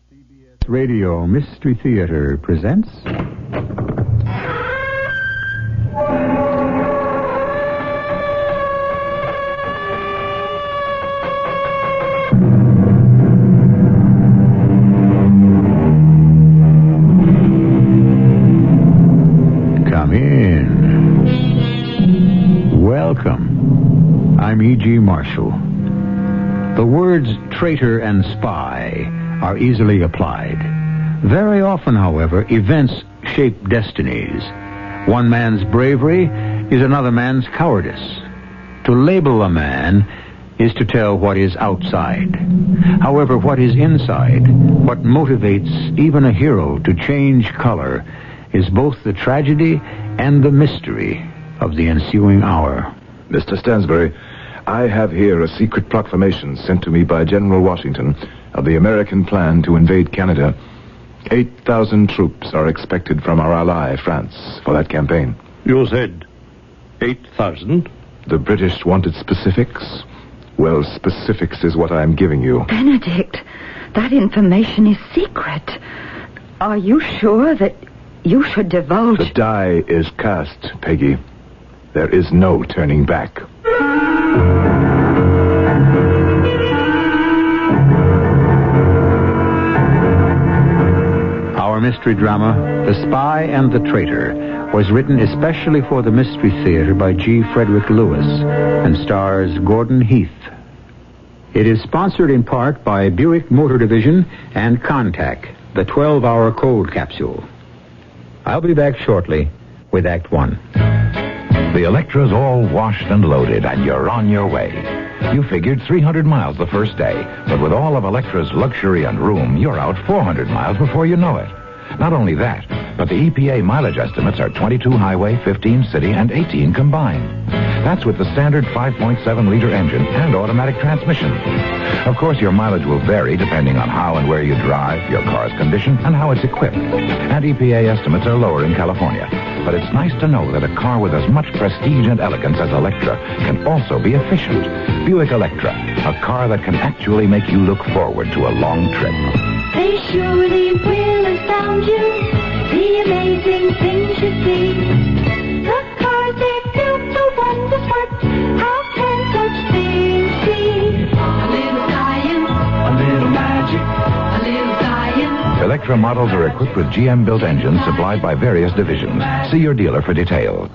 CBS Radio Mystery Theater presents... Come in. Welcome. I'm E.G. Marshall. The words traitor and spy are easily applied. Very often, however, events shape destinies. One man's bravery is another man's cowardice. To label a man is to tell what is outside. However, what is inside, what motivates even a hero to change color, is both the tragedy and the mystery of the ensuing hour. Mr. Stansbury, I have here a secret proclamation sent to me by General Washington of the American plan to invade Canada. 8,000 troops are expected from our ally, France, for that campaign. You said 8,000? The British wanted specifics. Well, specifics is what I'm giving you. Benedict, that information is secret. Are you sure that you should divulge... The die is cast, Peggy. There is no turning back. Our mystery drama, The Spy and the Traitor, was written especially for the Mystery Theater by G. Frederick Lewis and stars Gordon Heath. It is sponsored in part by Buick Motor Division and Contact, the 12-hour cold capsule. I'll be back shortly with Act One. The Electra's all washed and loaded, and you're on your way. You figured 300 miles the first day, but with all of Electra's luxury and room, you're out 400 miles before you know it. Not only that, but the EPA mileage estimates are 22 highway, 15 city, and 18 combined. That's with the standard 5.7-liter engine and automatic transmission. Of course, your mileage will vary depending on how and where you drive, your car's condition, and how it's equipped. And EPA estimates are lower in California. But it's nice to know that a car with as much prestige and elegance as Electra can also be efficient. Buick Electra, a car that can actually make you look forward to a long trip. They surely will astound you, the amazing things you see. The cars they're built to wonders-work, how can such things be? A little science, a little magic, a little science. Electra models are equipped with GM-built engines supplied by various divisions. See your dealer for details.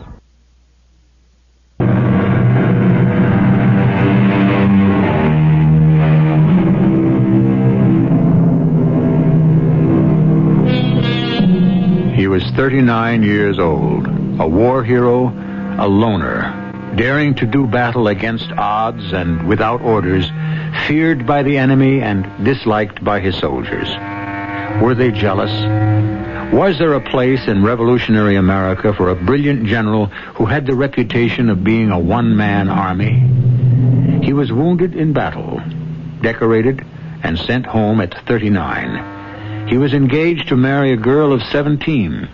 He was 39 years old, a war hero, a loner, daring to do battle against odds and without orders, feared by the enemy and disliked by his soldiers. Were they jealous? Was there a place in revolutionary America for a brilliant general who had the reputation of being a one-man army? He was wounded in battle, decorated, and sent home at 39. He was engaged to marry a girl of 17.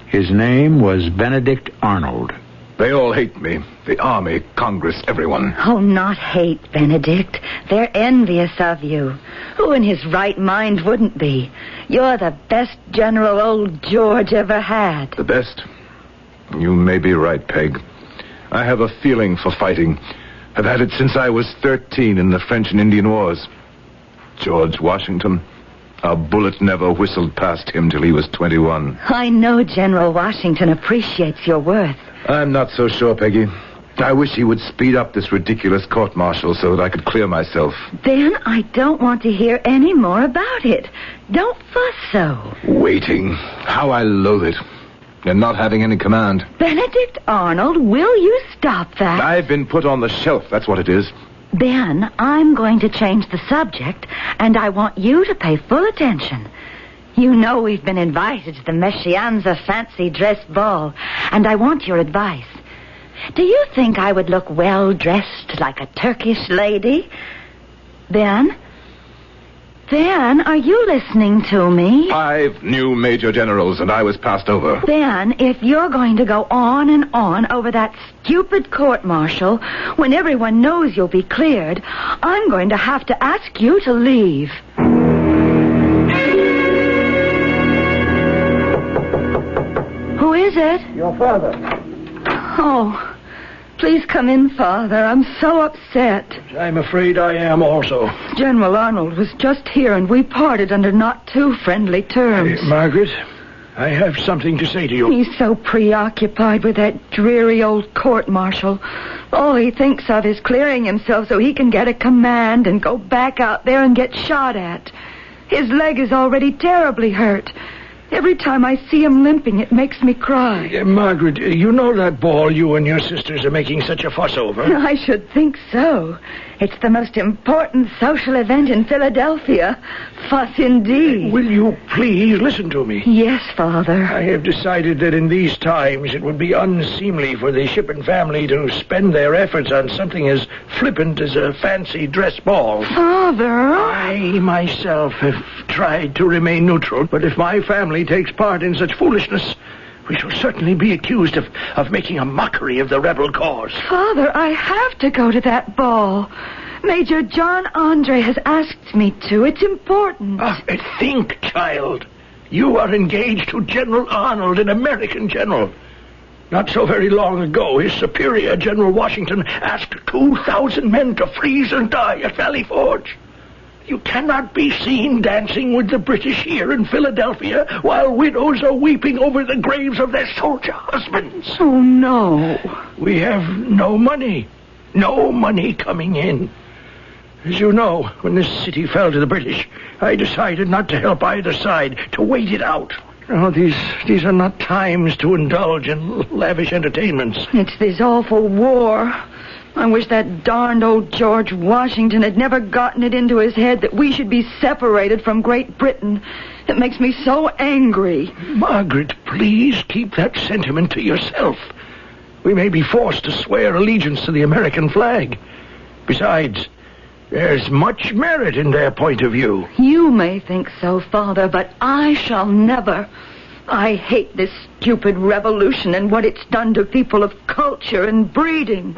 His name was Benedict Arnold. They all hate me. The Army, Congress, everyone. Oh, not hate, Benedict. They're envious of you. Who in his right mind wouldn't be? You're the best general old George ever had. The best? You may be right, Peg. I have a feeling for fighting. I've had it since I was 13 in the French and Indian Wars. George Washington... A bullet never whistled past him till he was 21. I know General Washington appreciates your worth. I'm not so sure, Peggy. I wish he would speed up this ridiculous court-martial so that I could clear myself. Then I don't want to hear any more about it. Don't fuss so. Waiting. How I loathe it. And not having any command. Benedict Arnold, will you stop that? I've been put on the shelf, that's what it is. Ben, I'm going to change the subject, and I want you to pay full attention. You know we've been invited to the Meshianza fancy dress ball, and I want your advice. Do you think I would look well-dressed like a Turkish lady? Ben? Ben, are you listening to me? 5 new major generals, and I was passed over. Ben, if you're going to go on and on over that stupid court-martial, when everyone knows you'll be cleared, I'm going to have to ask you to leave. Father. Oh, please come in, Father. I'm so upset. I'm afraid I am also. General Arnold was just here, and we parted under not too friendly terms. Margaret, I have something to say to you. He's so preoccupied with that dreary old court-martial. All he thinks of is clearing himself so he can get a command and go back out there and get shot at. His leg is already terribly hurt. Every time I see him limping, it makes me cry. Margaret, you know that ball you and your sisters are making such a fuss over? I should think so. It's the most important social event in Philadelphia. Fuss indeed. Will you please listen to me? Yes, Father. I have decided that in these times it would be unseemly for the Shippen family to spend their efforts on something as flippant as a fancy dress ball. Father? I myself have tried to remain neutral, but if my family takes part in such foolishness, we shall certainly be accused of making a mockery of the rebel cause. Father, I have to go to that ball. Major John Andre has asked me to. It's important. Think, child. You are engaged to General Arnold, an American general. Not so very long ago, his superior, General Washington, asked 2,000 men to freeze and die at Valley Forge. You cannot be seen dancing with the British here in Philadelphia while widows are weeping over the graves of their soldier husbands. Oh, no. We have no money. No money coming in. As you know, when this city fell to the British, I decided not to help either side, to wait it out. Oh, these are not times to indulge in lavish entertainments. It's this awful war. I wish that darned old George Washington had never gotten it into his head that we should be separated from Great Britain. It makes me so angry. Margaret, please keep that sentiment to yourself. We may be forced to swear allegiance to the American flag. Besides, there's much merit in their point of view. You may think so, Father, but I shall never. I hate this stupid revolution and what it's done to people of culture and breeding.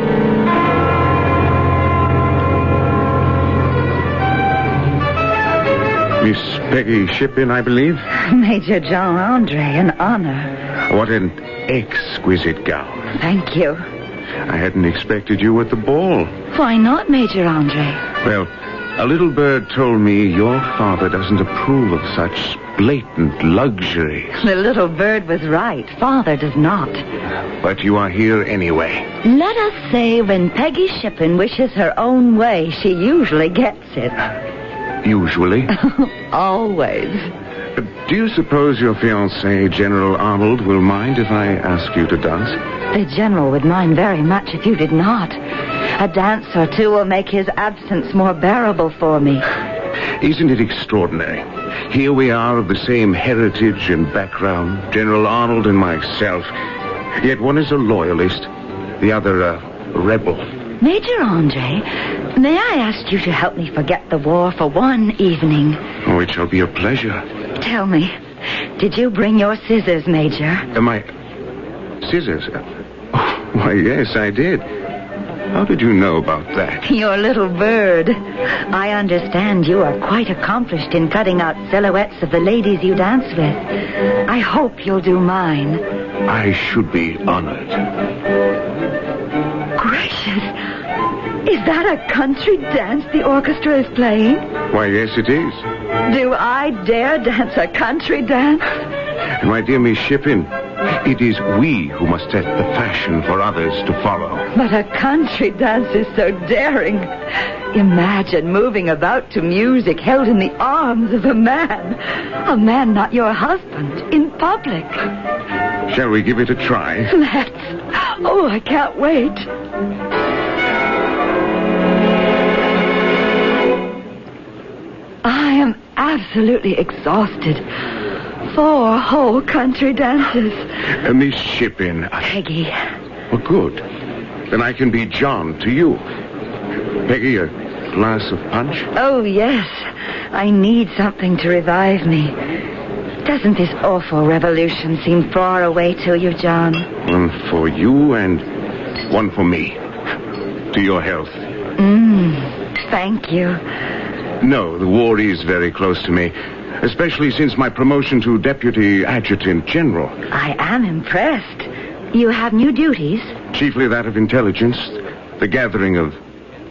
Miss Peggy Shippen, I believe? Major John Andre, an honor. What an exquisite gown. Thank you. I hadn't expected you at the ball. Why not, Major Andre? Well, a little bird told me your father doesn't approve of such blatant luxury. The little bird was right. Father does not. But you are here anyway. Let us say when Peggy Shippen wishes her own way, she usually gets it. Usually? Always. Do you suppose your fiancé, General Arnold, will mind if I ask you to dance? The General would mind very much if you did not. A dance or two will make his absence more bearable for me. Isn't it extraordinary? Here we are of the same heritage and background, General Arnold and myself. Yet one is a loyalist, the other a rebel. Major Andre, may I ask you to help me forget the war for one evening? Oh, it shall be a pleasure. Tell me, did you bring your scissors, Major? My scissors? Oh, why, yes, I did. How did you know about that? Your little bird. I understand you are quite accomplished in cutting out silhouettes of the ladies you dance with. I hope you'll do mine. I should be honored. Gracious. Is that a country dance the orchestra is playing? Why, yes, it is. Do I dare dance a country dance? My dear Miss Shippen, it is we who must set the fashion for others to follow. But a country dance is so daring. Imagine moving about to music held in the arms of a man not your husband, in public. Shall we give it a try? Let's. Oh, I can't wait. I am absolutely exhausted. 4 whole country dances. Miss Shippen. Peggy. Oh, good. Then I can be John to you. Peggy, a glass of punch? Oh, yes. I need something to revive me. Doesn't this awful revolution seem far away to you, John? One for you and one for me. To your health. Thank you. No, the war is very close to me, especially since my promotion to Deputy Adjutant General. I am impressed. You have new duties? Chiefly that of intelligence, the gathering of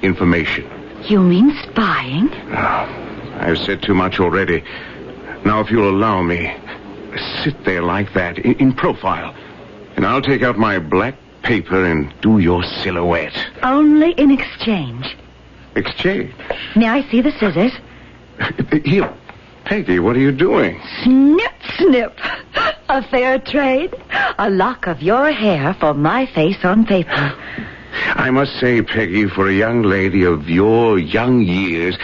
information. You mean spying? I've said too much already. Now, if you'll allow me, sit there like that, in profile, and I'll take out my black paper and do your silhouette. Only in exchange. Exchange? May I see the scissors? Here, Peggy, what are you doing? Snip, snip. A fair trade. A lock of your hair for my face on paper. I must say, Peggy, for a young lady of your young years,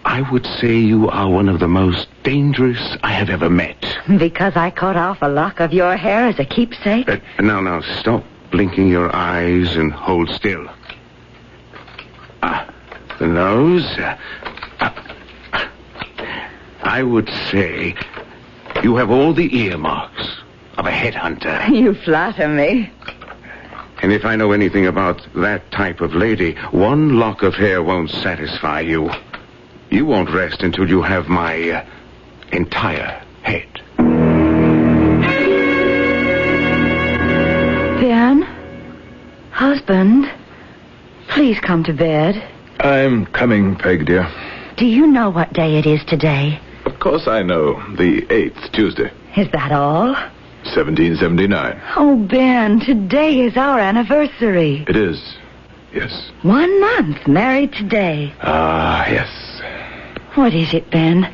I would say you are one of the most dangerous I have ever met. Because I cut off a lock of your hair as a keepsake? Now, stop blinking your eyes and hold still. The nose. I would say you have all the earmarks of a headhunter. You flatter me. And if I know anything about that type of lady, one lock of hair won't satisfy you. You won't rest until you have my entire head. Ben? Husband? Please come to bed. I'm coming, Peg, dear. Do you know what day it is today? Of course I know. The 8th, Tuesday. Is that all? 1779. Oh, Ben, today is our anniversary. It is. Yes. 1 month married today. Yes. What is it, Ben?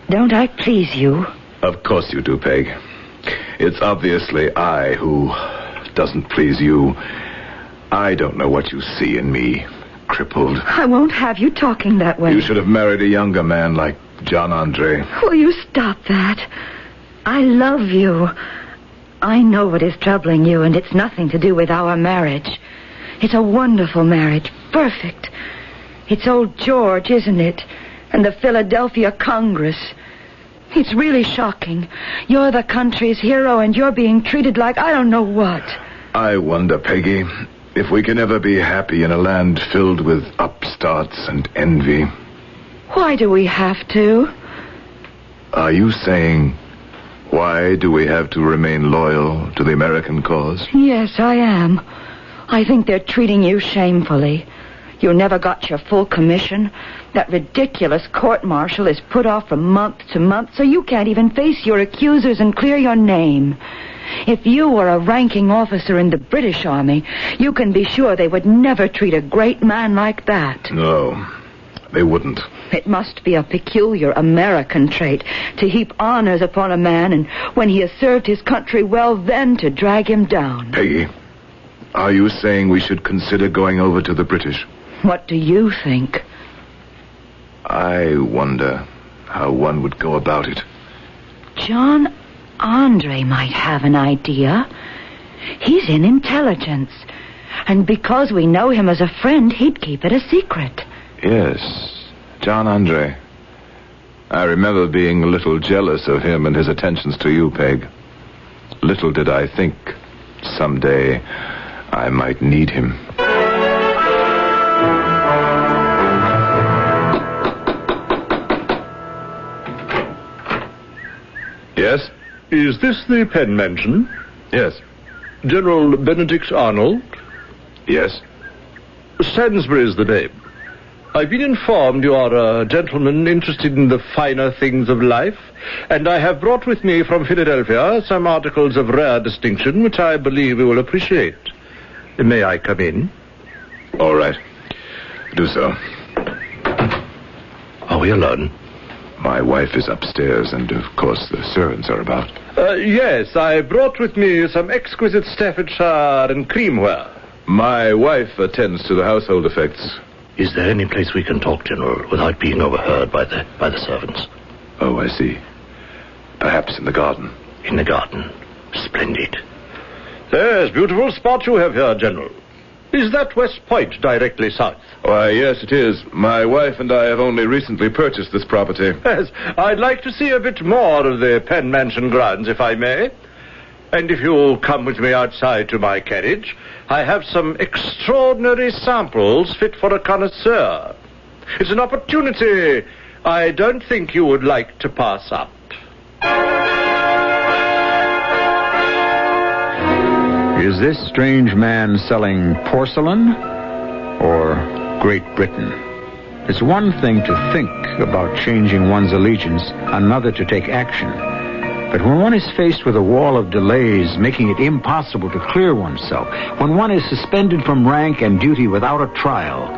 Don't I please you? Of course you do, Peg. It's obviously I who doesn't please you. I don't know what you see in me. Crippled. I won't have you talking that way. You should have married a younger man like John Andre. Will you stop that? I love you. I know what is troubling you, and it's nothing to do with our marriage. It's a wonderful marriage. Perfect. It's old George, isn't it? And the Philadelphia Congress. It's really shocking. You're the country's hero, and you're being treated like I don't know what. I wonder, Peggy, if we can ever be happy in a land filled with upstarts and envy. Why do we have to? Are you saying, why do we have to remain loyal to the American cause? Yes, I am. I think they're treating you shamefully. You never got your full commission. That ridiculous court-martial is put off from month to month, so you can't even face your accusers and clear your name. If you were a ranking officer in the British Army, you can be sure they would never treat a great man like that. No, they wouldn't. It must be a peculiar American trait to heap honors upon a man, and when he has served his country well, then to drag him down. Peggy, are you saying we should consider going over to the British? What do you think? I wonder how one would go about it. John Andre might have an idea. He's in intelligence. And because we know him as a friend, he'd keep it a secret. Yes, John Andre. I remember being a little jealous of him and his attentions to you, Peg. Little did I think someday I might need him. Yes? Is this the Penn Mansion? Yes. General Benedict Arnold? Yes. Sainsbury's the name. I've been informed you are a gentleman interested in the finer things of life, and I have brought with me from Philadelphia some articles of rare distinction which I believe you will appreciate. May I come in? All right. Do so. Are we alone? My wife is upstairs, and of course the servants are about. Yes, I brought with me some exquisite Staffordshire and creamware. My wife attends to the household effects. Is there any place we can talk, General, without being overheard by the servants? Oh, I see. Perhaps in the garden. In the garden. Splendid. Yes, beautiful spot you have here, General. Is that West Point directly south? Why, yes, it is. My wife and I have only recently purchased this property. Yes, I'd like to see a bit more of the Penn Mansion grounds, if I may. And if you'll come with me outside to my carriage, I have some extraordinary samples fit for a connoisseur. It's an opportunity I don't think you would like to pass up. His Was this strange man selling porcelain or Great Britain? It's one thing to think about changing one's allegiance, another to take action. But when one is faced with a wall of delays making it impossible to clear oneself, when one is suspended from rank and duty without a trial,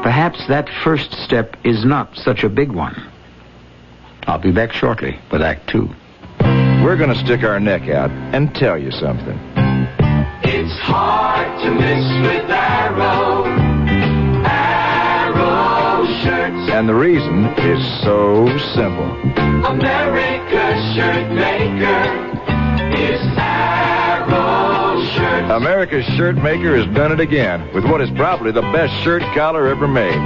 perhaps that first step is not such a big one. I'll be back shortly with Act 2. We're going to stick our neck out and tell you something. It's hard to miss with Arrow. Arrow shirts. And the reason is so simple. America's shirt maker is Arrow shirts. America's shirt maker has done it again with what is probably the best shirt collar ever made.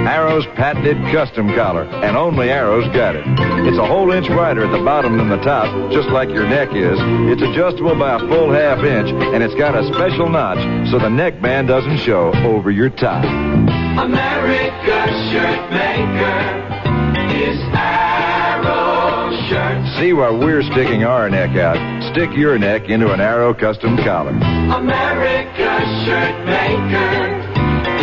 Arrow's patented custom collar, and only Arrow's got it. It's a whole inch wider at the bottom than the top, just like your neck is. It's adjustable by a full half inch, and it's got a special notch so the neckband doesn't show over your tie. America's shirt maker is Arrow shirts. See why we're sticking our neck out. Stick your neck into an Arrow custom collar. America's shirt maker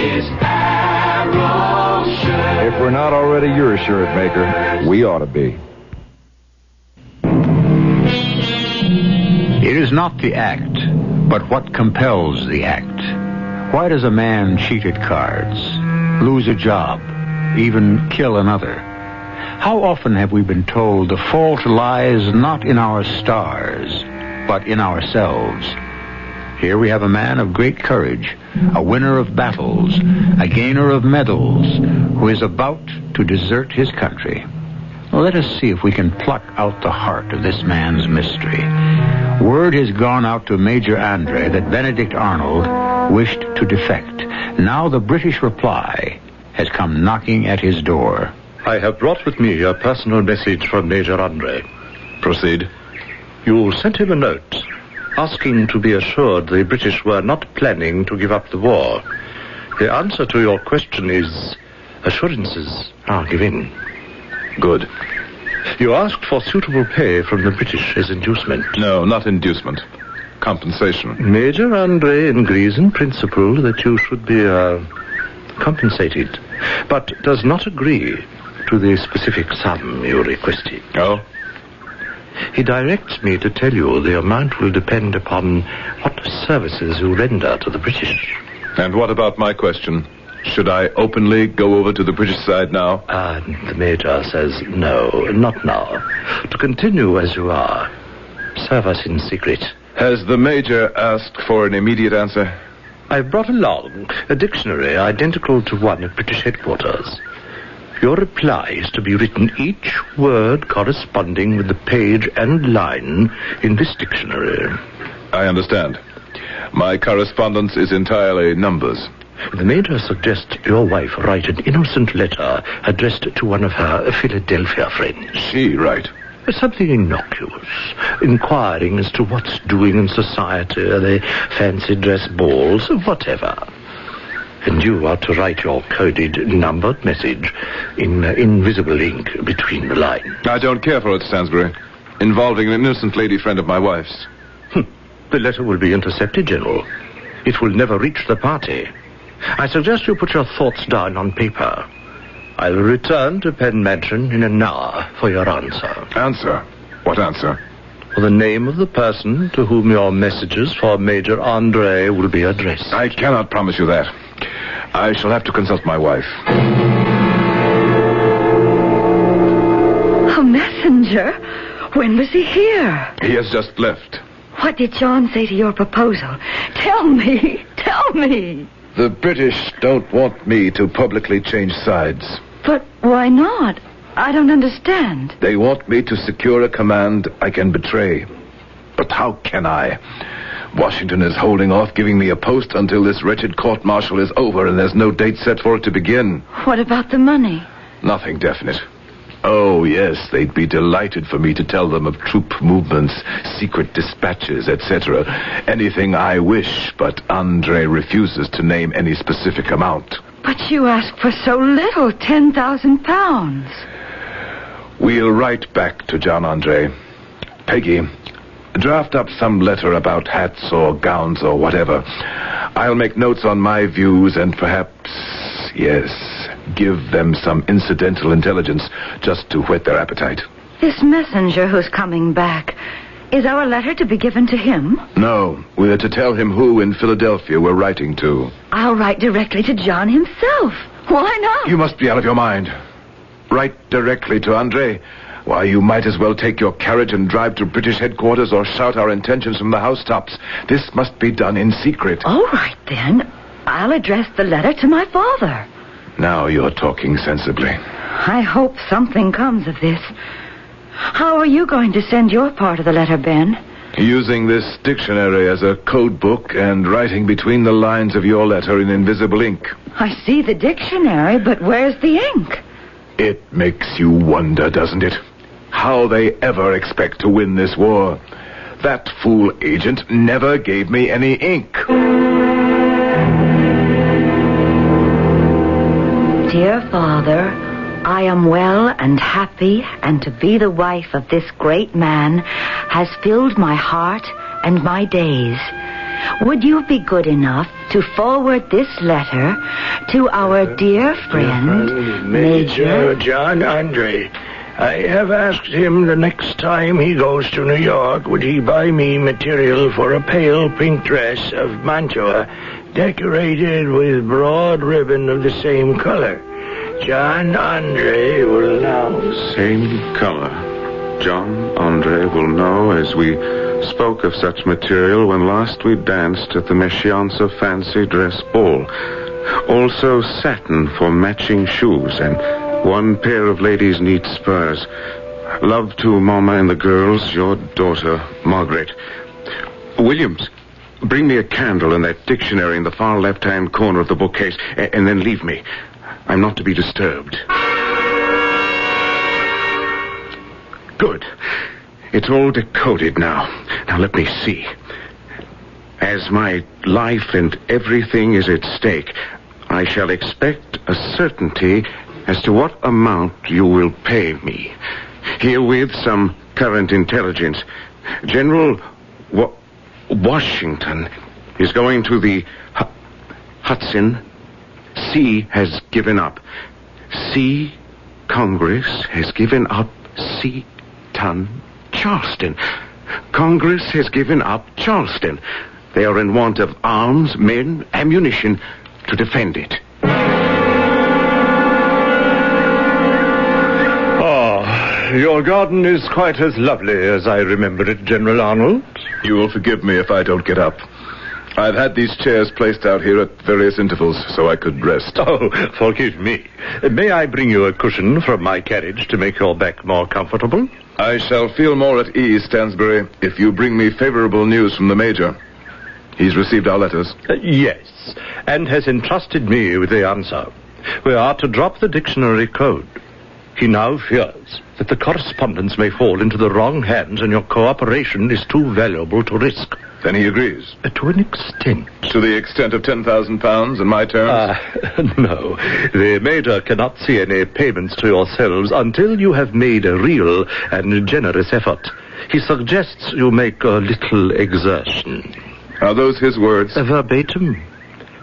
is Arrow shirts. If we're not already your shirt maker, we ought to be. It is not the act, but what compels the act. Why does a man cheat at cards, lose a job, even kill another? How often have we been told the fault lies not in our stars, but in ourselves? Here we have a man of great courage, a winner of battles, a gainer of medals, who is about to desert his country. Let us see if we can pluck out the heart of this man's mystery. Word has gone out to Major Andre that Benedict Arnold wished to defect. Now the British reply has come knocking at his door. I have brought with me a personal message from Major Andre. Proceed. You sent him a note asking to be assured the British were not planning to give up the war. The answer to your question is assurances are given. Good. You asked for suitable pay from the British as inducement. No, not inducement. Compensation. Major Andre agrees in principle that you should be compensated, but does not agree to the specific sum you requested. Oh? He directs me to tell you the amount will depend upon what services you render to the British. And what about my question? Should I openly go over to the British side now? The Major says no, not now. To continue as you are. Serve us in secret. Has the Major asked for an immediate answer? I've brought along a dictionary identical to one at British headquarters. Your reply is to be written each word corresponding with the page and line in this dictionary. I understand. My correspondence is entirely numbers. The Major suggests your wife write an innocent letter addressed to one of her Philadelphia friends. She right. Something innocuous, inquiring as to what's doing in society, the fancy dress balls, whatever. And you are to write your coded, numbered message in invisible ink between the lines. I don't care for it, Stansbury. Involving an innocent lady friend of my wife's. The letter will be intercepted, General. It will never reach the party. I suggest you put your thoughts down on paper. I'll return to Penn Mansion in an hour for your answer. Answer? What answer? For the name of the person to whom your messages for Major Andre will be addressed. I cannot promise you that. I shall have to consult my wife. A messenger? When was he here? He has just left. What did John say to your proposal? Tell me. Tell me. The British don't want me to publicly change sides. But why not? I don't understand. They want me to secure a command I can betray. But how can I? Washington is holding off giving me a post until this wretched court-martial is over, and there's no date set for it to begin. What about the money? Nothing definite. Oh, yes, they'd be delighted for me to tell them of troop movements, secret dispatches, etc. Anything I wish, but Andre refuses to name any specific amount. But you asked for so little, 10,000 pounds. We'll write back to John Andre. Peggy, Draft up some letter about hats or gowns or whatever. I'll make notes on my views and perhaps, yes, give them some incidental intelligence just to whet their appetite. This messenger who's coming back, is our letter to be given to him? No, we're to tell him who in Philadelphia we're writing to. I'll write directly to John himself. Why not? You must be out of your mind. Write directly to Andre. Why, you might as well take your carriage and drive to British headquarters or shout our intentions from the housetops. This must be done in secret. All right, then. I'll address the letter to my father. Now you're talking sensibly. I hope something comes of this. How are you going to send your part of the letter, Ben? Using this dictionary as a code book and writing between the lines of your letter in invisible ink. I see the dictionary, but where's the ink? It makes you wonder, doesn't it? How they ever expect to win this war. That fool agent never gave me any ink. Dear Father, I am well and happy, and to be the wife of this great man has filled my heart and my days. Would you be good enough to forward this letter to our dear friend, Major John Andre? I have asked him the next time he goes to New York, would he buy me material for a pale pink dress of Mantua, decorated with broad ribbon of the same color. John Andre will know. Same color. John Andre will know, as we spoke of such material when last we danced at the Meschianza Fancy Dress Ball. Also satin for matching shoes and one pair of ladies' neat spurs. Love to Mama and the girls, your daughter, Margaret. Williams, bring me a candle and that dictionary in the far left-hand corner of the bookcase, and then leave me. I'm not to be disturbed. Good. It's all decoded now. Now let me see. As my life and everything is at stake, I shall expect a certainty as to what amount you will pay me. Herewith some current intelligence. General Washington is going to the Hudson. C has given up. C Congress has given up Seaton, Charleston. Congress has given up Charleston. They are in want of arms, men, ammunition to defend it. Your garden is quite as lovely as I remember it, General Arnold. You will forgive me if I don't get up. I've had these chairs placed out here at various intervals so I could rest. Oh, forgive me. May I bring you a cushion from my carriage to make your back more comfortable? I shall feel more at ease, Stansbury, if you bring me favorable news from the Major. He's received our letters. Yes, and has entrusted me with the answer. We are to drop the dictionary code. He now fears that the correspondence may fall into the wrong hands and your cooperation is too valuable to risk. Then he agrees. To an extent. To the extent of £10,000 in my terms? No. The Major cannot see any payments to yourselves until you have made a real and generous effort. He suggests you make a little exertion. Are those his words? Verbatim.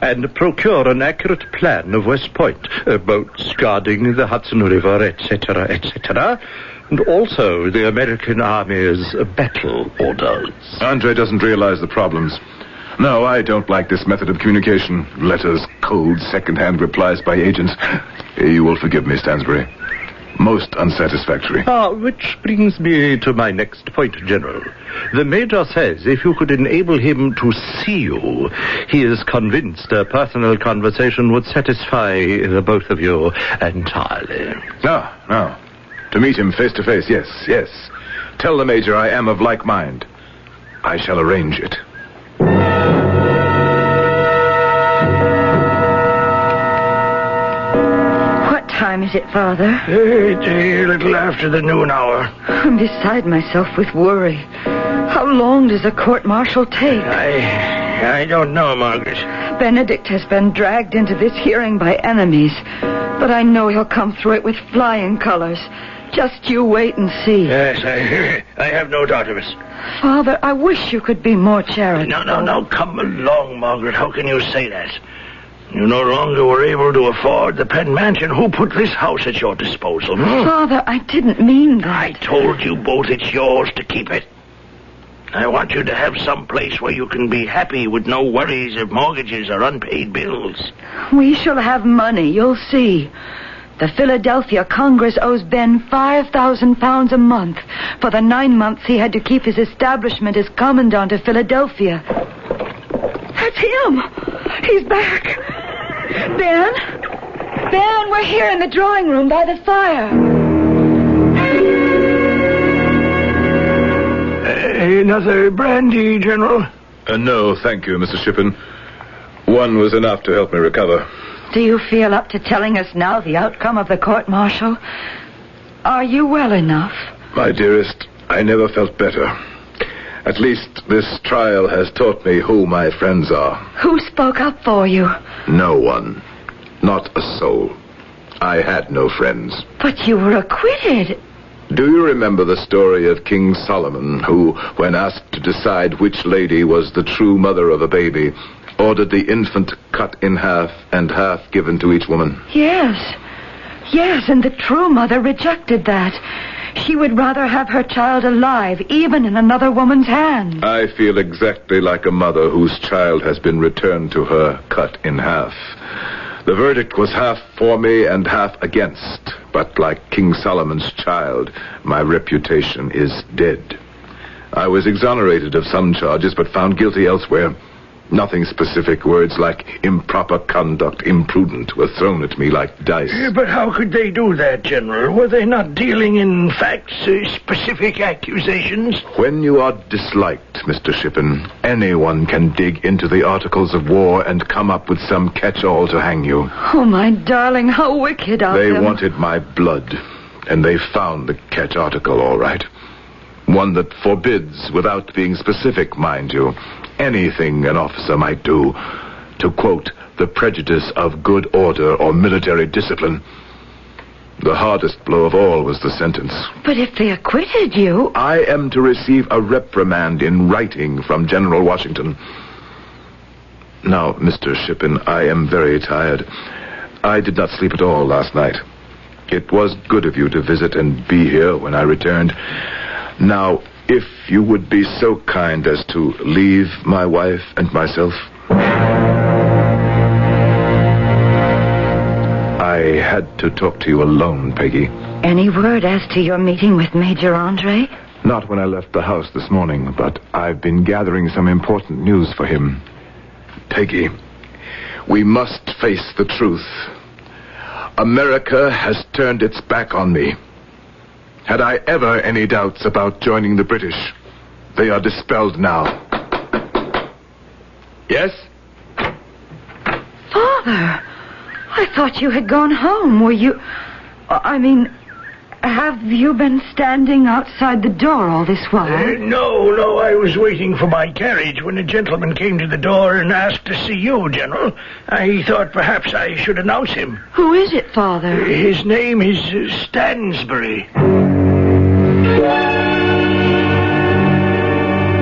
And procure an accurate plan of West Point, boats guarding the Hudson River, etc., etc., and also the American Army's battle orders. Andre doesn't realize the problems. No, I don't like this method of communication. Letters, codes, second-hand replies by agents. You will forgive me, Stansbury. Most unsatisfactory. Which brings me to my next point, General. The Major says if you could enable him to see you, he is convinced a personal conversation would satisfy the both of you entirely. No. To meet him face to face, yes. Tell the Major I am of like mind. I shall arrange it. What time is it, Father? It's a little after the noon hour. I'm beside myself with worry. How long does a court-martial take? I don't know, Margaret. Benedict has been dragged into this hearing by enemies, but I know he'll come through it with flying colors. Just you wait and see. Yes, I have no doubt of it. Father, I wish you could be more charitable. No, come along, Margaret. How can you say that? You no longer were able to afford the Penn Mansion. Who put this house at your disposal? Father, I didn't mean that. I told you both it's yours to keep it. I want you to have some place where you can be happy with no worries of mortgages or unpaid bills. We shall have money, you'll see. The Philadelphia Congress owes Ben £5,000 a month for the 9 months he had to keep his establishment as commandant of Philadelphia. That's him. He's back. Ben, we're here in the drawing room by the fire. Another brandy, General? No, thank you, Mr. Shippen. One was enough to help me recover. Do you feel up to telling us now the outcome of the court-martial? Are you well enough? My dearest, I never felt better. At least this trial has taught me who my friends are. Who spoke up for you? No one. Not a soul. I had no friends. But you were acquitted. Do you remember the story of King Solomon, who, when asked to decide which lady was the true mother of a baby, ordered the infant cut in half and half given to each woman? Yes, and the true mother rejected that. She would rather have her child alive, even in another woman's hands. I feel exactly like a mother whose child has been returned to her cut in half. The verdict was half for me and half against. But like King Solomon's child, my reputation is dead. I was exonerated of some charges, but found guilty elsewhere. Nothing specific. Words like improper conduct, imprudent, were thrown at me like dice. But how could they do that, General? Were they not dealing in facts, specific accusations? When you are disliked, Mr. Shippen, anyone can dig into the articles of war and come up with some catch-all to hang you. Oh, my darling, how wicked of them. They wanted my blood, and they found the catch article, all right. One that forbids, without being specific, mind you, anything an officer might do to, quote, the prejudice of good order or military discipline. The hardest blow of all was the sentence. But if they acquitted you... I am to receive a reprimand in writing from General Washington. Now, Mr. Shippen, I am very tired. I did not sleep at all last night. It was good of you to visit and be here when I returned. Now, if you would be so kind as to leave my wife and myself. I had to talk to you alone, Peggy. Any word as to your meeting with Major Andre? Not when I left the house this morning, but I've been gathering some important news for him. Peggy, we must face the truth. America has turned its back on me. Had I ever any doubts about joining the British, they are dispelled now. Yes? Father, I thought you had gone home. Were you... have you been standing outside the door all this while? No, I was waiting for my carriage when a gentleman came to the door and asked to see you, General. I thought perhaps I should announce him. Who is it, Father? His name is Stansbury.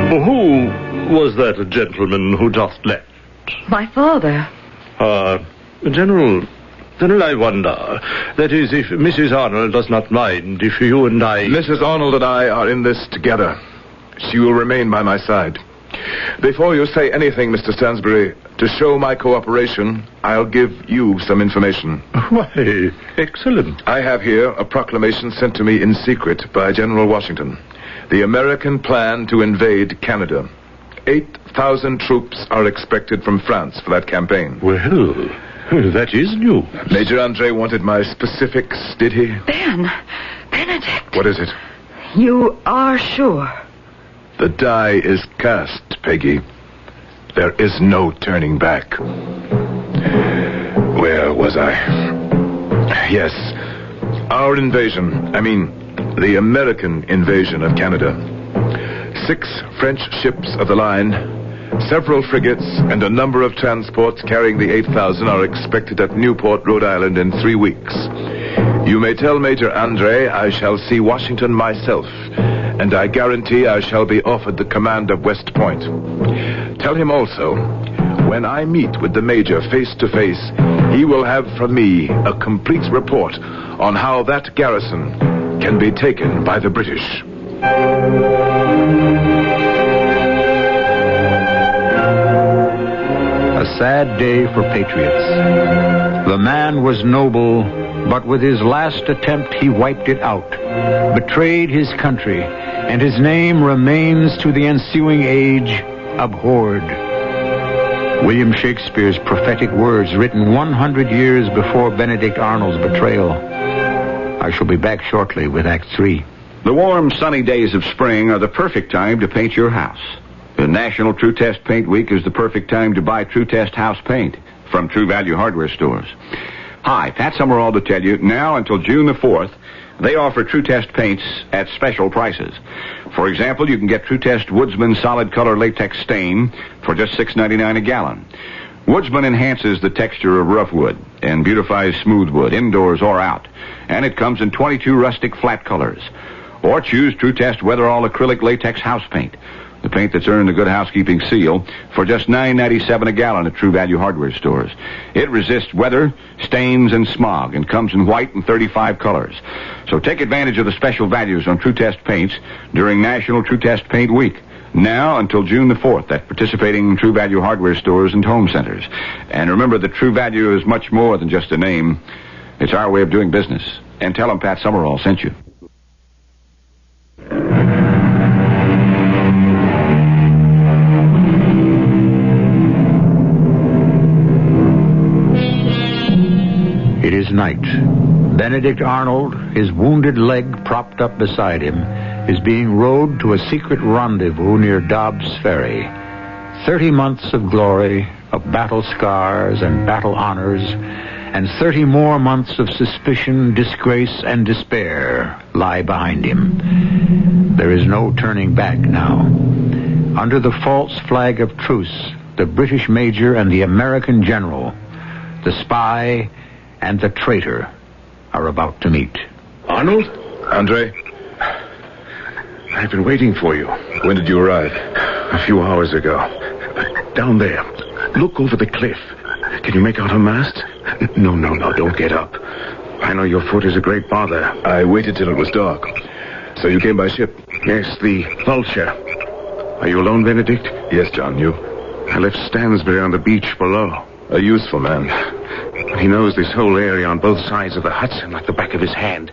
Who was that gentleman who just left? My father. General, I wonder. That is, if Mrs. Arnold does not mind, if you and I... Mrs. Arnold and I are in this together. She will remain by my side. Before you say anything, Mr. Stansbury, to show my cooperation, I'll give you some information. Why, excellent. I have here a proclamation sent to me in secret by General Washington. The American plan to invade Canada. 8,000 troops are expected from France for that campaign. Well, that is new. Major Andre wanted my specifics, did he? Benedict. What is it? You are sure? The die is cast, Peggy. There is no turning back. Where was I? Yes. Our invasion. The American invasion of Canada. 6 French ships of the line, several frigates, and a number of transports carrying the 8,000 are expected at Newport, Rhode Island in 3 weeks. You may tell Major Andre I shall see Washington myself, and I guarantee I shall be offered the command of West Point. Tell him also, when I meet with the Major face to face, he will have from me a complete report on how that garrison can be taken by the British. A sad day for patriots. The man was noble, but with his last attempt he wiped it out, betrayed his country, and his name remains to the ensuing age abhorred. William Shakespeare's prophetic words, written 100 years before Benedict Arnold's betrayal. I shall be back shortly with Act 3. The warm, sunny days of spring are the perfect time to paint your house. The National True Test Paint Week is the perfect time to buy True Test house paint from True Value hardware stores. Hi, Pat Summerall to tell you, now until June the 4th, they offer True Test paints at special prices. For example, you can get True Test Woodsman Solid Color Latex Stain for just $6.99 a gallon. Woodsman enhances the texture of rough wood and beautifies smooth wood, indoors or out. And it comes in 22 rustic flat colors. Or choose True Test Weatherall Acrylic Latex House Paint, the paint that's earned the Good Housekeeping seal, for just $9.97 a gallon at True Value hardware stores. It resists weather, stains, and smog, and comes in white and 35 colors. So take advantage of the special values on True Test paints during National True Test Paint Week, now until June the 4th at participating True Value hardware stores and home centers. And remember that True Value is much more than just a name. It's our way of doing business. And tell them Pat Summerall sent you. It is night. Benedict Arnold, his wounded leg propped up beside him, is being rowed to a secret rendezvous near Dobbs Ferry. 30 months of glory, of battle scars and battle honors, and 30 more months of suspicion, disgrace, and despair lie behind him. There is no turning back now. Under the false flag of truce, the British major and the American general, the spy and the traitor, are about to meet. Arnold? Andre, I've been waiting for you. when did you arrive? A few hours ago. Down there. Look over the cliff. Can you make out her mast? No, don't get up. I know your foot is a great bother. I waited till it was dark. So you came by ship? Yes, the Vulture. Are you alone, Benedict? Yes, John, you. I left Stansbury on the beach below. A useful man. He knows this whole area on both sides of the Hudson like the back of his hand.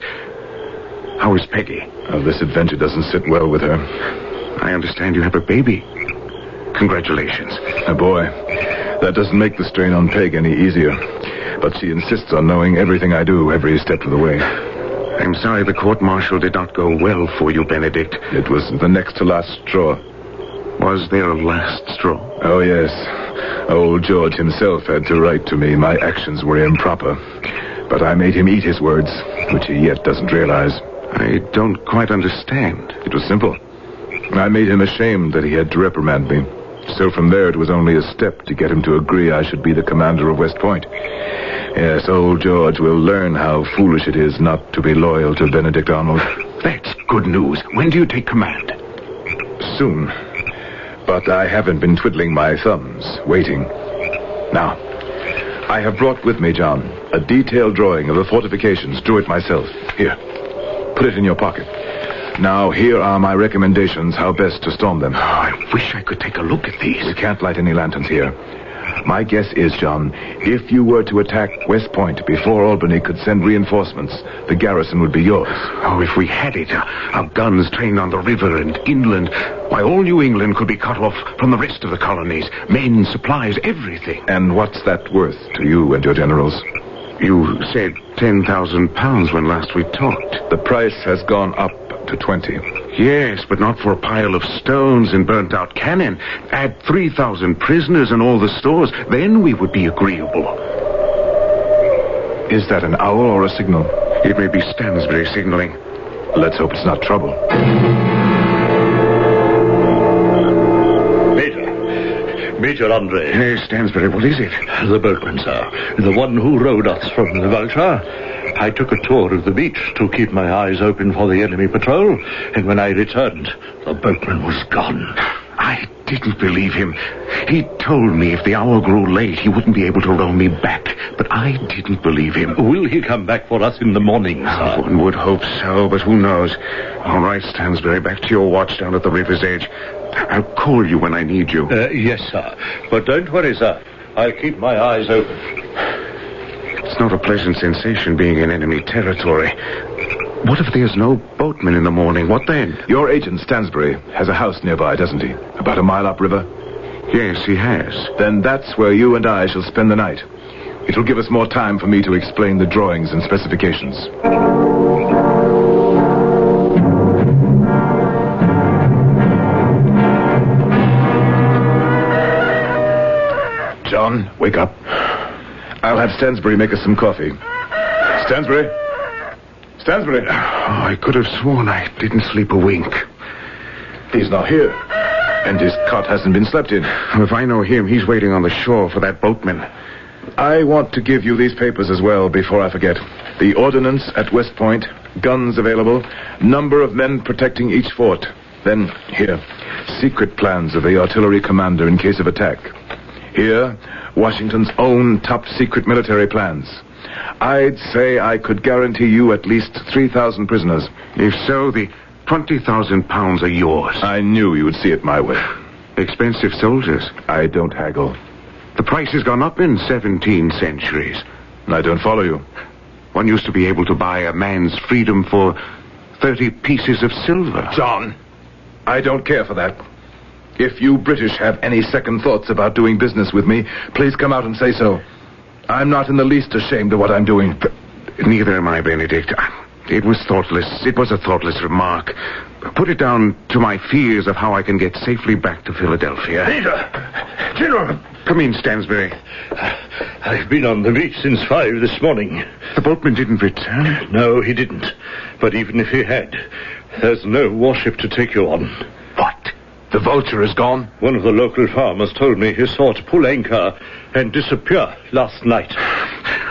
How is Peggy? This adventure doesn't sit well with her. I understand you have a baby. Congratulations. A boy. That doesn't make the strain on Peg any easier. But she insists on knowing everything I do every step of the way. I'm sorry the court-martial did not go well for you, Benedict. It was the next to last straw. Was there a last straw? Oh, yes. Old George himself had to write to me my actions were improper. But I made him eat his words, which he yet doesn't realize. I don't quite understand. It was simple. I made him ashamed that he had to reprimand me. So from there it was only a step to get him to agree I should be the commander of West Point. Yes, old George will learn how foolish it is not to be loyal to Benedict Arnold. That's good news. When do you take command? Soon. But I haven't been twiddling my thumbs, waiting. Now, I have brought with me, John, a detailed drawing of the fortifications. Drew it myself. Here, put it in your pocket. Now, here are my recommendations how best to storm them. Oh, I wish I could take a look at these. We can't light any lanterns here. My guess is, John, if you were to attack West Point before Albany could send reinforcements, the garrison would be yours. Oh, if we had it, our guns trained on the river and inland, why, all New England could be cut off from the rest of the colonies. Men, supplies, everything. And what's that worth to you and your generals? You said 10,000 pounds when last we talked. The price has gone up to 20. Yes, but not for a pile of stones and burnt-out cannon. Add 3,000 prisoners and all the stores, then we would be agreeable. Is that an owl or a signal? It may be Stansbury signaling. Let's hope it's not trouble. Major Andre. Yes, Stansbury, what is it? The boatman, sir. The one who rowed us from the Vulture. I took a tour of the beach to keep my eyes open for the enemy patrol, and when I returned, the boatman was gone. I didn't believe him. He told me if the hour grew late, he wouldn't be able to row me back. But I didn't believe him. Will he come back for us in the morning, sir? One would hope so, but who knows? All right, Stansbury, back to your watch down at the river's edge. I'll call you when I need you. Yes, sir. But don't worry, sir. I'll keep my eyes open. It's not a pleasant sensation being in enemy territory. What if there's no boatman in the morning? What then? Your agent, Stansbury, has a house nearby, doesn't he? About a mile upriver? Yes, he has. Then that's where you and I shall spend the night. It'll give us more time for me to explain the drawings and specifications. John, wake up. I'll have Stansbury make us some coffee. Stansbury? Stansbury? Oh, I could have sworn I didn't sleep a wink. He's not here. And his cot hasn't been slept in. If I know him, he's waiting on the shore for that boatman. I want to give you these papers as well before I forget. The ordnance at West Point, guns available, number of men protecting each fort. Then, here, secret plans of the artillery commander in case of attack. Here, Washington's own top-secret military plans. I'd say I could guarantee you at least 3,000 prisoners. If so, the 20,000 pounds are yours. I knew you would see it my way. Expensive soldiers. I don't haggle. The price has gone up in 17 centuries. I don't follow you. One used to be able to buy a man's freedom for 30 pieces of silver. John, I don't care for that. If you British have any second thoughts about doing business with me, please come out and say so. I'm not in the least ashamed of what I'm doing. Neither am I, Benedict. It was thoughtless. It was a thoughtless remark. Put it down to my fears of how I can get safely back to Philadelphia. General! Come in, Stansbury. I've been on the beach since 5 this morning. The boatman didn't return? No, he didn't. But even if he had, there's no warship to take you on. What? The Vulture is gone? One of the local farmers told me he saw it pull anchor and disappear last night.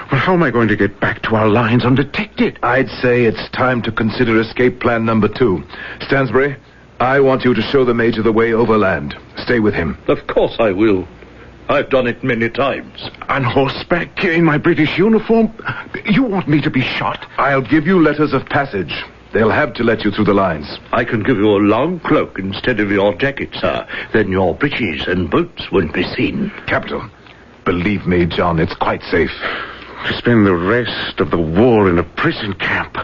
Well, how am I going to get back to our lines undetected? I'd say it's time to consider escape plan number 2. Stansbury, I want you to show the Major the way overland. Stay with him. Of course I will. I've done it many times. On horseback, in my British uniform? You want me to be shot? I'll give you letters of passage. They'll have to let you through the lines. I can give you a long cloak instead of your jacket, sir. Then your breeches and boots won't be seen. Capital. Believe me, John, it's quite safe. To spend the rest of the war in a prison camp.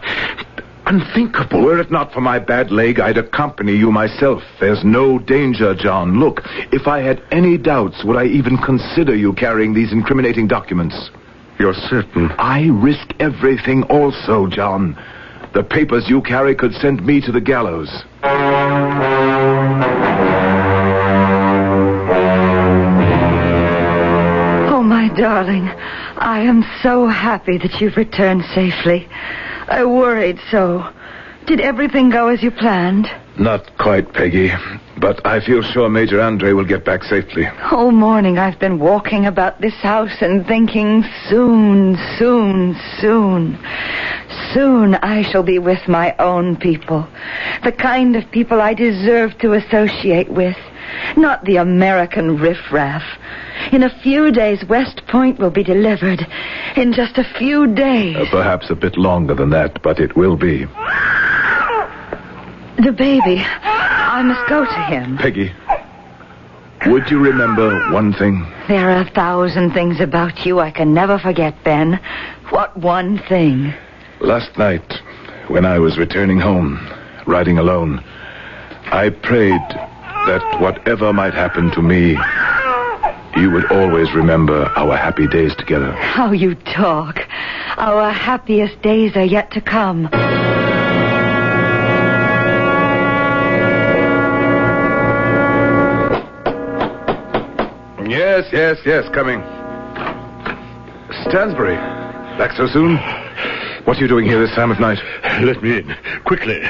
Unthinkable. Were it not for my bad leg, I'd accompany you myself. There's no danger, John. Look, if I had any doubts, would I even consider you carrying these incriminating documents? You're certain? I risk everything also, John. The papers you carry could send me to the gallows. Oh, my darling, I am so happy that you've returned safely. I worried so. Did everything go as you planned? Not quite, Peggy. But I feel sure Major Andre will get back safely. All morning I've been walking about this house and thinking soon, soon, soon. Soon I shall be with my own people. The kind of people I deserve to associate with. Not the American riffraff. In a few days, West Point will be delivered. In just a few days. Perhaps a bit longer than that, but it will be. The baby. I must go to him. Peggy, would you remember one thing? There are 1,000 things about you I can never forget, Ben. What one thing? Last night, when I was returning home, riding alone, I prayed that whatever might happen to me, you would always remember our happy days together. How you talk. Our happiest days are yet to come. Yes, coming. Stansbury, back so soon? What are you doing here this time of night? Let me in, quickly.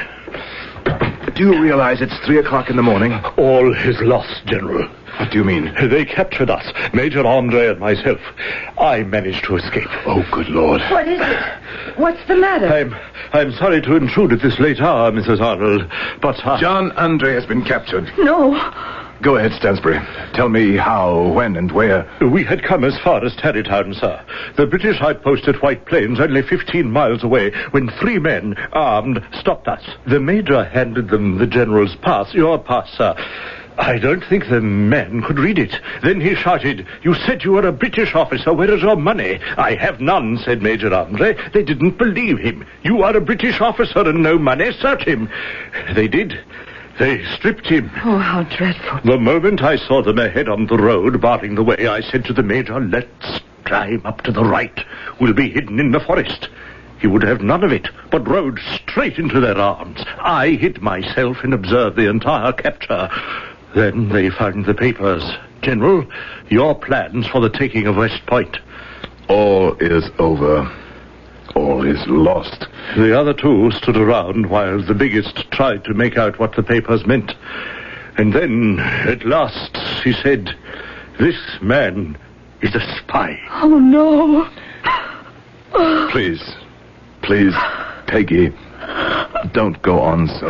Do Do you realize it's 3 o'clock in the morning? All is lost, General. What do you mean? They captured us, Major Andre and myself. I managed to escape. Oh, good Lord. What is it? What's the matter? I'm sorry to intrude at this late hour, Mrs. Arnold, but... John Andre has been captured. No. Go ahead, Stansbury. Tell me how, when, and where. We had come as far as Tarrytown, sir. The British outpost at White Plains, only 15 miles away, when 3 men, armed, stopped us. The Major handed them the General's pass, your pass, sir. I don't think the man could read it. Then he shouted, "You said you were a British officer. Where is your money?" "I have none," said Major Andre. They didn't believe him. "You are a British officer and no money. Search him." They did. They stripped him. Oh, how dreadful. The moment I saw them ahead on the road, barring the way, I said to the Major, "Let's climb up to the right. We'll be hidden in the forest." He would have none of it, but rode straight into their arms. I hid myself and observed the entire capture. Then they found the papers. General, your plans for the taking of West Point. All is over. All is lost. The other 2 stood around while the biggest tried to make out what the papers meant. And then, at last, he said, "This man is a spy." Oh, no. Please, Peggy, don't go on so.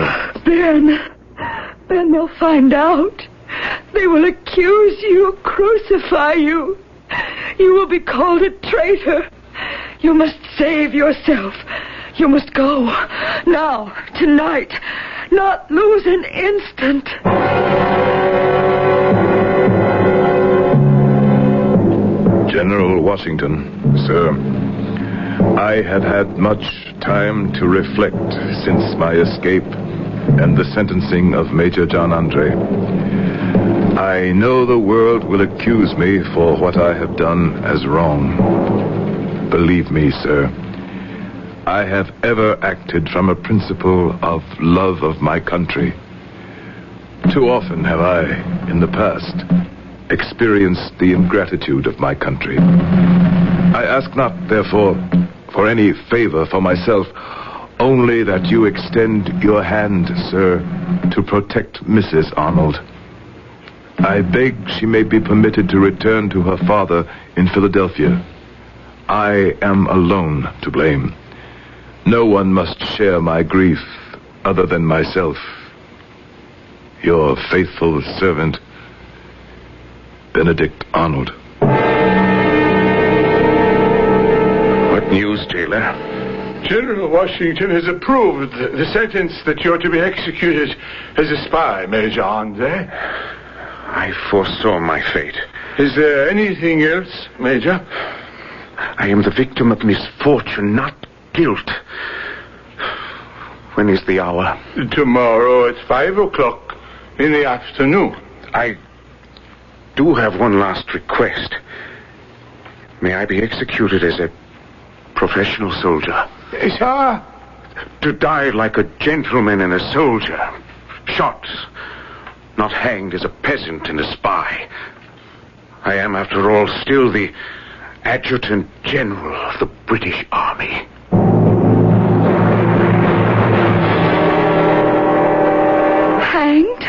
Ben, they'll find out. They will accuse you, crucify you. You will be called a traitor. You must save yourself. You must go. Now, tonight. Not lose an instant. General Washington, sir, I have had much time to reflect since my escape and the sentencing of Major John Andre. I know the world will accuse me for what I have done as wrong. Believe me, sir, I have ever acted from a principle of love of my country. Too often have I, in the past, experienced the ingratitude of my country. I ask not, therefore, for any favor for myself, only that you extend your hand, sir, to protect Mrs. Arnold. I beg she may be permitted to return to her father in Philadelphia. I am alone to blame. No one must share my grief other than myself. Your faithful servant, Benedict Arnold. What news, jailer? General Washington has approved the sentence that you're to be executed as a spy, Major Andre. I foresaw my fate. Is there anything else, Major? I am the victim of misfortune, not guilt. When is the hour? Tomorrow at 5 o'clock in the afternoon. I do have one last request. May I be executed as a professional soldier? Sir? To die like a gentleman and a soldier. Shot, not hanged as a peasant and a spy. I am, after all, still the Adjutant General of the British Army. Hanged?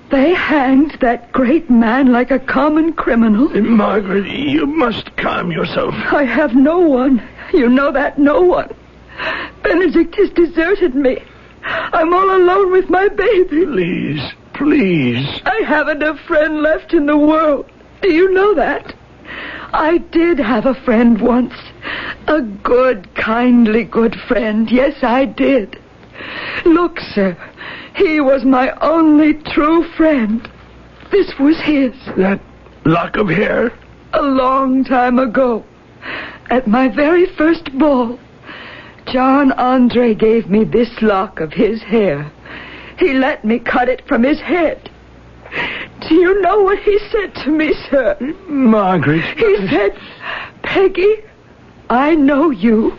They hanged that great man like a common criminal. Margaret, you must calm yourself. I have no one. You know that, no one. Benedict has deserted me. I'm all alone with my baby. Please. I haven't a friend left in the world. Do you know that? I did have a friend once. A good, kindly good friend. Yes, I did. Look, sir. He was my only true friend. This was his. That lock of hair? A long time ago. At my very first ball, John Andre gave me this lock of his hair. He let me cut it from his head. Do you know what he said to me, sir? Margaret. He said, "Peggy, I know you.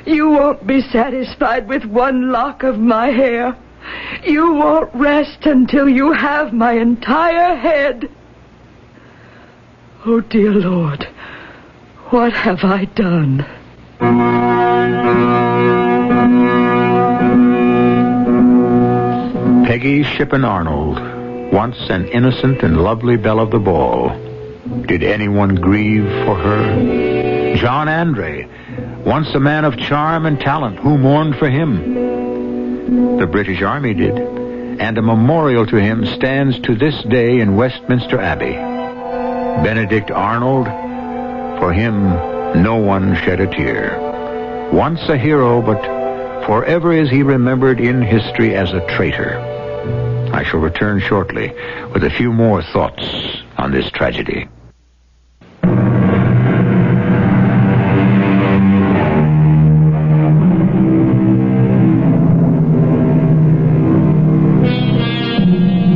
You won't be satisfied with one lock of my hair. You won't rest until you have my entire head." Oh, dear Lord, what have I done? Peggy Shippen Arnold, once an innocent and lovely belle of the ball. Did anyone grieve for her? John Andre, once a man of charm and talent, who mourned for him? The British Army did, and a memorial to him stands to this day in Westminster Abbey. Benedict Arnold, for him, no one shed a tear. Once a hero, but forever is he remembered in history as a traitor. I shall return shortly with a few more thoughts on this tragedy.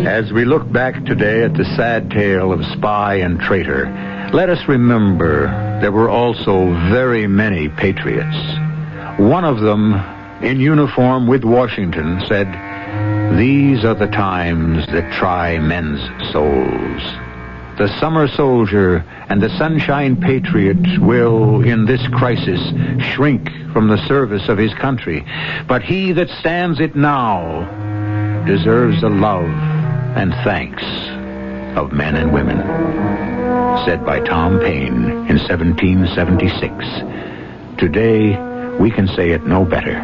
As we look back today at the sad tale of spy and traitor, let us remember there were also very many patriots. One of them, in uniform with Washington, said, "These are the times that try men's souls." The summer soldier and the sunshine patriot will, in this crisis, shrink from the service of his country. But he that stands it now deserves the love and thanks of men and women. Said by Tom Paine in 1776. Today, we can say it no better.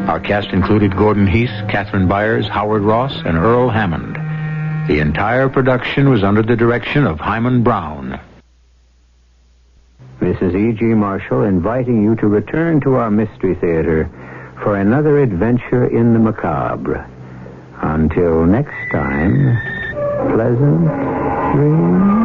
Our cast included Gordon Heath, Catherine Byers, Howard Ross, and Earl Hammond. The entire production was under the direction of Hyman Brown. This is E.G. Marshall inviting you to return to our Mystery Theater for another adventure in the macabre. Until next time, pleasant dreams.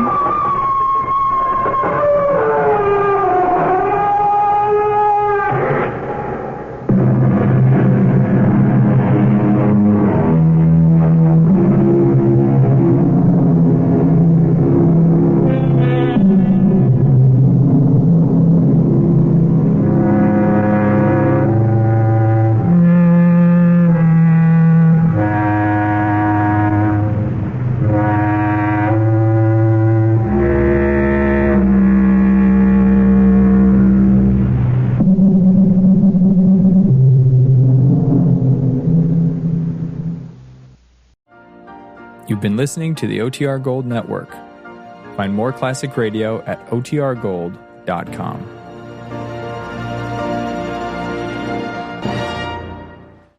You've been listening to the OTR Gold Network. Find more classic radio at otrgold.com.